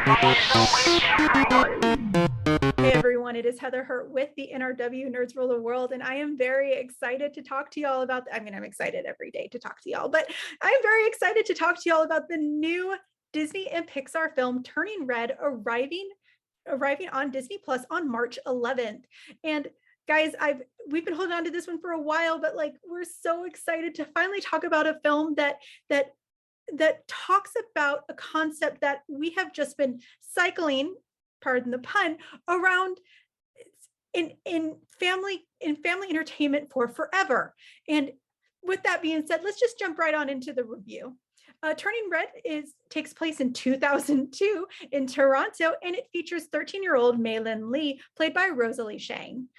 Hey everyone, it is Heather Hurt with the NRW Nerds Rule the World, and I am very excited to talk to y'all about, I'm excited every day to talk to y'all, but I'm very excited to talk to y'all about the new Disney and Pixar film Turning Red arriving on Disney Plus on March 11th. And guys, we've been holding on to this one for a while, but like we're so excited to finally talk about a film that talks about a concept that we have just been cycling, pardon the pun, around in family entertainment for forever. And with that being said, let's just jump right on into the review. Turning Red takes place in 2002 in Toronto, and it features 13-year-old Meilin Lee, played by Rosalie Chiang.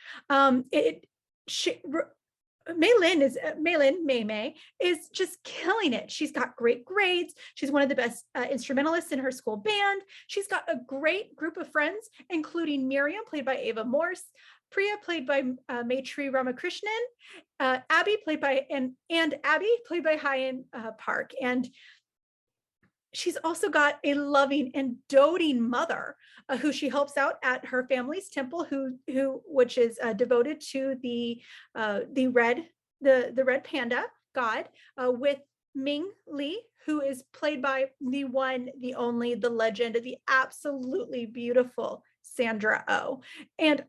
Meilin is just killing it. She's got great grades. She's one of the best instrumentalists in her school band. She's got a great group of friends, including Miriam, played by Ava Morse, Priya, played by Maitreyi Ramakrishnan, Abby, played by Hyein Park. And she's also got a loving and doting mother who she helps out at her family's temple, which is devoted to the red panda god, with Ming Lee, who is played by the one, the only, the legend, the absolutely beautiful Sandra Oh. And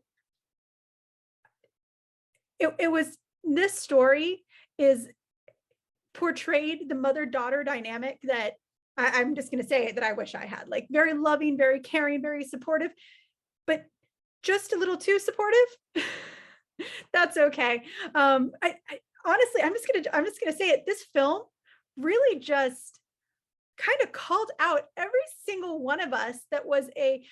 this story is portrayed the mother-daughter dynamic that I'm just going to say it, that I wish I had, like very loving, very caring, very supportive, but just a little too supportive. That's okay. Honestly, I'm just going to say it. This film really just kind of called out every single one of us that was an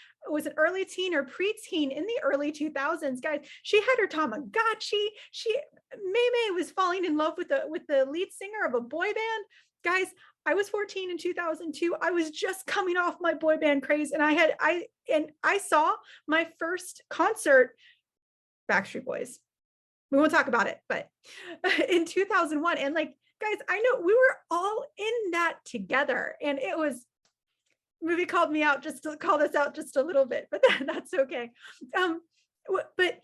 early teen or preteen in the early 2000s. Guys, she had her Tamagotchi. Mei was falling in love with the lead singer of a boy band. Guys, I was 14 in 2002. I was just coming off my boy band craze, and I saw my first concert, Backstreet Boys. We won't talk about it, but in 2001. And like, guys, I know we were all in that together, and it was, movie called me out just to call this out just a little bit, but that's okay. But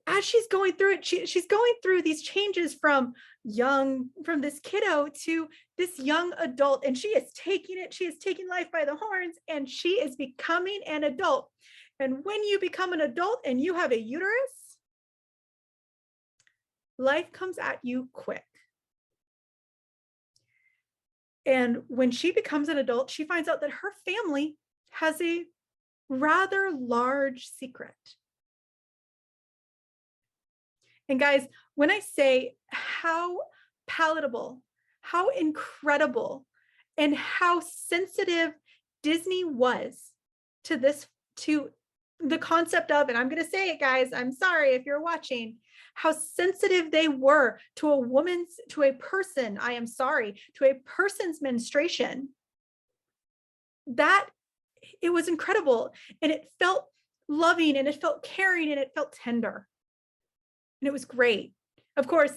as she's going through it, she's going through these changes from this kiddo to this young adult, and she is taking life by the horns, and she is becoming an adult. And when you become an adult and you have a uterus, life comes at you quick. And when she becomes an adult, she finds out that her family has a rather large secret. And guys, when I say how palatable, how incredible, and how sensitive Disney was to the concept of, and I'm going to say it, guys, I'm sorry if you're watching, how sensitive they were to a person's menstruation, that it was incredible. And it felt loving, and it felt caring, and it felt tender. And it was great. Of course,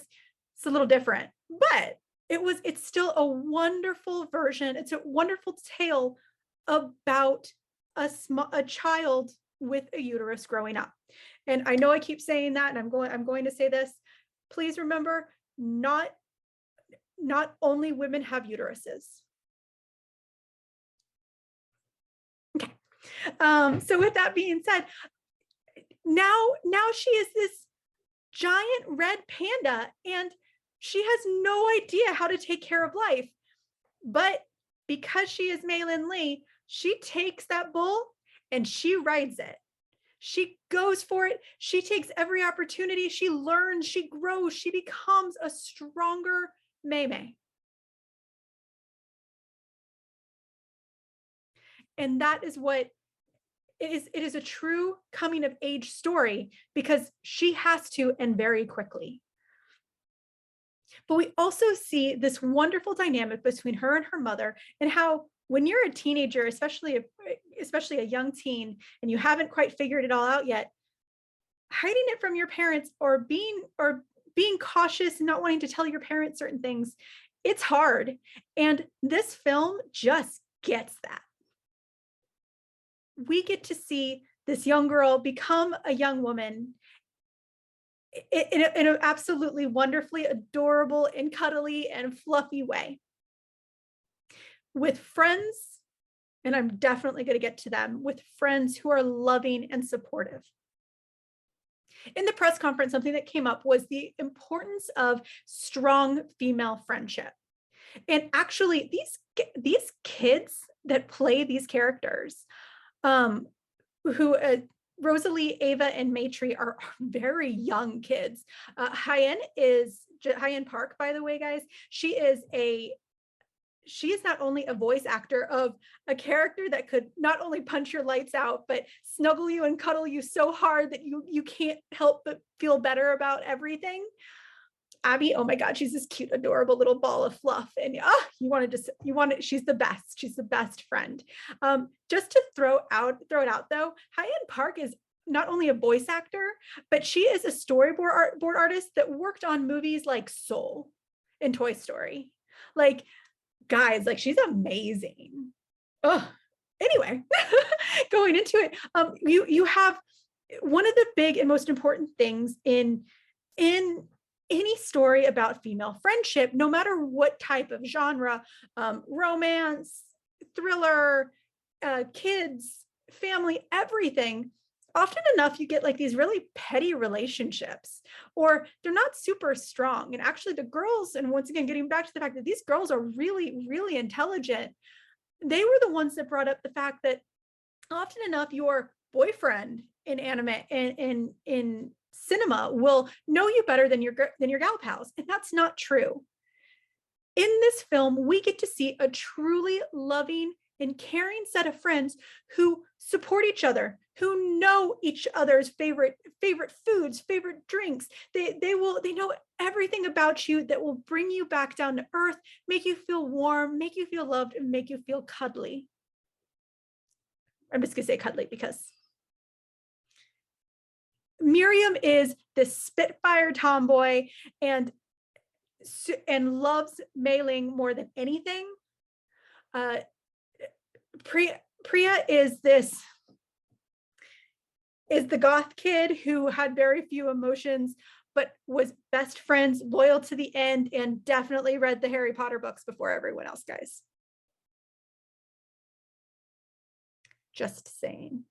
it's a little different, but it's still a wonderful version. It's a wonderful tale about a child with a uterus growing up. And I know I keep saying that, and I'm going to say this. Please remember, not only women have uteruses. Okay. So with that being said, now she is this giant red panda, and she has no idea how to take care of life. But because she is Meilin Lee, she takes that bull and she rides it. She goes for it. She takes every opportunity. She learns, she grows, she becomes a stronger Mei. And that is what it is a true coming of age story, because she has to, and very quickly. But we also see this wonderful dynamic between her and her mother, and how when you're a teenager, especially a young teen, and you haven't quite figured it all out yet, hiding it from your parents or being cautious and not wanting to tell your parents certain things, it's hard. And this film just gets that. we get to see this young girl become a young woman in an absolutely wonderfully adorable and cuddly and fluffy way with friends. And I'm definitely going to get to them, with friends who are loving and supportive. In the press conference, something that came up was the importance of strong female friendship. And actually, these kids that play these characters, who Rosalie, Ava, and Maitreyi are very young kids. Hyein Park, by the way, guys. She is not only a voice actor of a character that could not only punch your lights out, but snuggle you and cuddle you so hard that you can't help but feel better about everything. Abby, oh my God, she's this cute, adorable little ball of fluff. And she's the best. She's the best friend. Just to throw it out though, Hyein Park is not only a voice actor, but she is a storyboard artist that worked on movies like Soul and Toy Story. Like, guys, like, she's amazing. Oh, anyway, going into it, you have one of the big and most important things in any story about female friendship, no matter what type of genre, romance, thriller, kids, family, everything. Often enough, you get like these really petty relationships, or they're not super strong. And actually the girls, and once again, getting back to the fact that these girls are really, really intelligent, they were the ones that brought up the fact that often enough, your boyfriend in anime and in cinema will know you better than your gal pals. And that's not true. In this film, we get to see a truly loving and caring set of friends who support each other, who know each other's favorite foods, favorite drinks. They know everything about you that will bring you back down to earth, make you feel warm, make you feel loved, and make you feel cuddly. I'm just gonna say cuddly because Miriam is this Spitfire tomboy and loves Meilin more than anything. Priya is the goth kid who had very few emotions, but was best friends, loyal to the end, and definitely read the Harry Potter books before everyone else, guys. Just saying.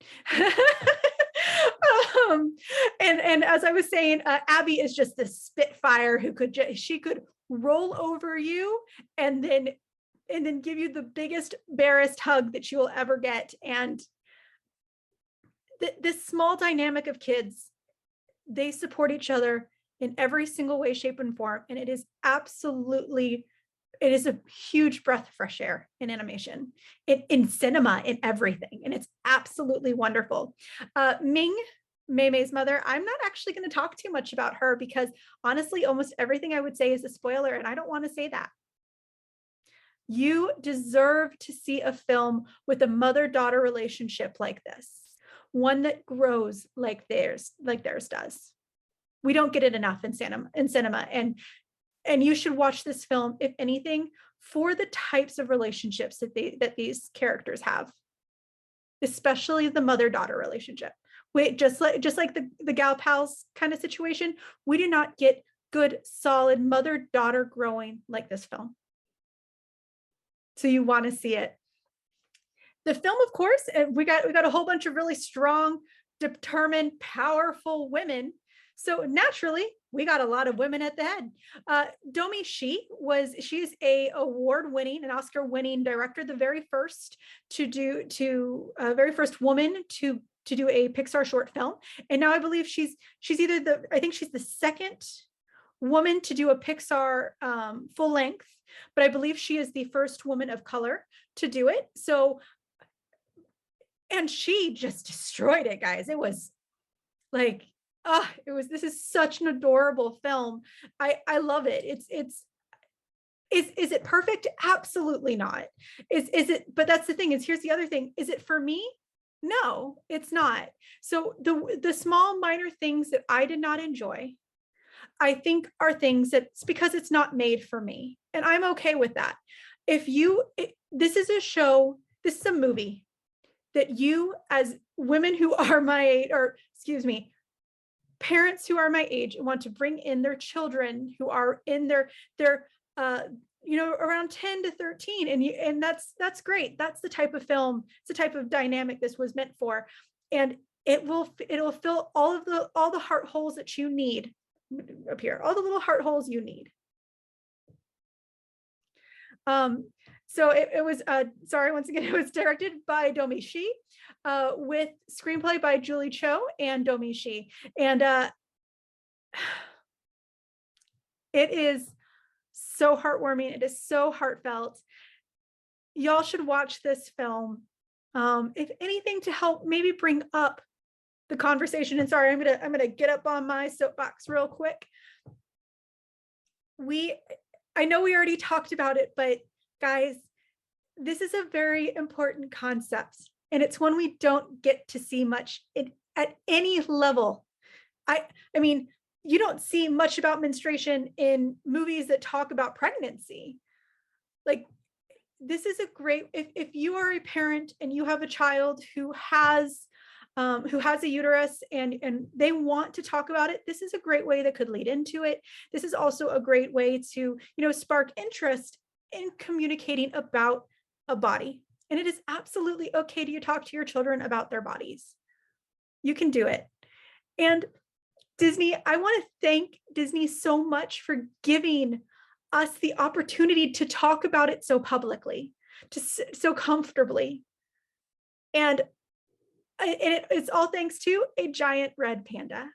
And as I was saying, Abby is just this Spitfire who she could roll over you and then give you the biggest, barest hug that you will ever get. And this small dynamic of kids, they support each other in every single way, shape, and form. And it is a huge breath of fresh air in animation, in cinema, in everything. And it's absolutely wonderful. Ming, Mei's mother, I'm not actually going to talk too much about her because honestly, almost everything I would say is a spoiler, and I don't want to say that. You deserve to see a film with a mother-daughter relationship like this, one that grows like theirs does. We don't get it enough in cinema, and you should watch this film, if anything, for the types of relationships that these characters have, especially the mother-daughter relationship. Just like the gal pals kind of situation, we do not get good, solid mother-daughter growing like this film. So you want to see it. The film, of course, we got a whole bunch of really strong, determined, powerful women. So naturally, we got a lot of women at the head. Domee Shi she's an Oscar-winning director, the very first very first woman to do a Pixar short film. And now I believe she's the second woman to do a Pixar full length, but I believe she is the first woman of color to do it. So, and she just destroyed it, guys. It was like, this is such an adorable film. I love it. Is it perfect? Absolutely not. Is it, but that's the thing, here's the other thing. Is it for me? No, it's not. So the small minor things that I did not enjoy, I think are things that's because it's not made for me. And I'm okay with that. This is a movie that you, as women who are my age, or excuse me, parents who are my age and want to bring in their children who are in their around 10 to 13, and that's great. That's the type of film, it's the type of dynamic this was meant for, and it'll fill all the heart holes that you need up here, all the little heart holes you need. So it was, once again, it was directed by Domee Shi, with screenplay by Julie Cho and Domee Shi. And it is so heartwarming. It is so heartfelt. Y'all should watch this film. If anything, to help maybe bring up the conversation. And sorry, I'm gonna get up on my soapbox real quick. I know we already talked about it, but guys, this is a very important concept, and it's one we don't get to see much at any level. I mean, you don't see much about menstruation in movies that talk about pregnancy. Like, this is a great, if you are a parent and you have a child who has a uterus and they want to talk about it, this is a great way that could lead into it. This is also a great way to, spark interest in communicating about a body. And it is absolutely okay to talk to your children about their bodies. You can do it. And Disney, I want to thank Disney so much for giving us the opportunity to talk about it so publicly, so comfortably. And it's all thanks to a giant red panda.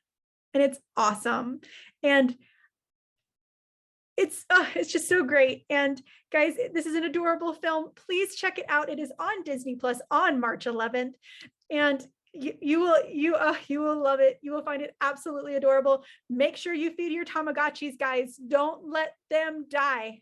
And it's awesome. And it's just so great. And guys, this is an adorable film. Please check it out. It is on Disney Plus on March 11th. And you will love it. You will find it absolutely adorable. Make sure you feed your Tamagotchis, guys. Don't let them die.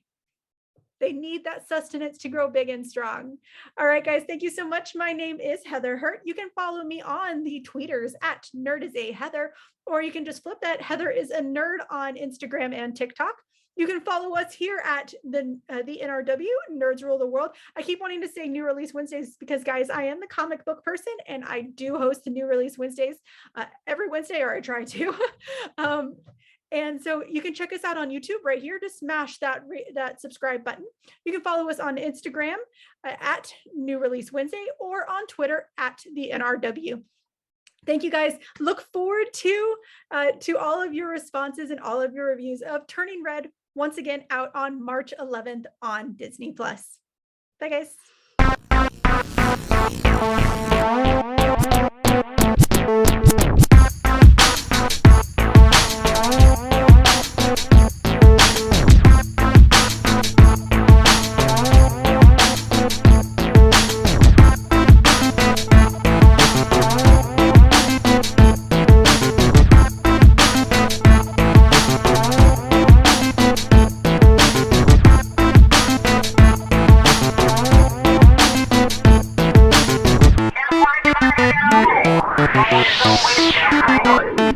They need that sustenance to grow big and strong. All right, guys, thank you so much. My name is Heather Hurt. You can follow me on the tweeters at nerdisaheather, or you can just flip that. Heather is a nerd on Instagram and TikTok. You can follow us here at the NRW, Nerds Rule the World. I keep wanting to say New Release Wednesdays because, guys, I am the comic book person, and I do host the New Release Wednesdays every Wednesday, or I try to. And so you can check us out on YouTube right here. Just smash that subscribe button. You can follow us on Instagram at New Release Wednesday, or on Twitter at the NRW. Thank you, guys. Look forward to all of your responses and all of your reviews of Turning Red, once again out on March 11th on Disney Plus. Bye, guys. We can't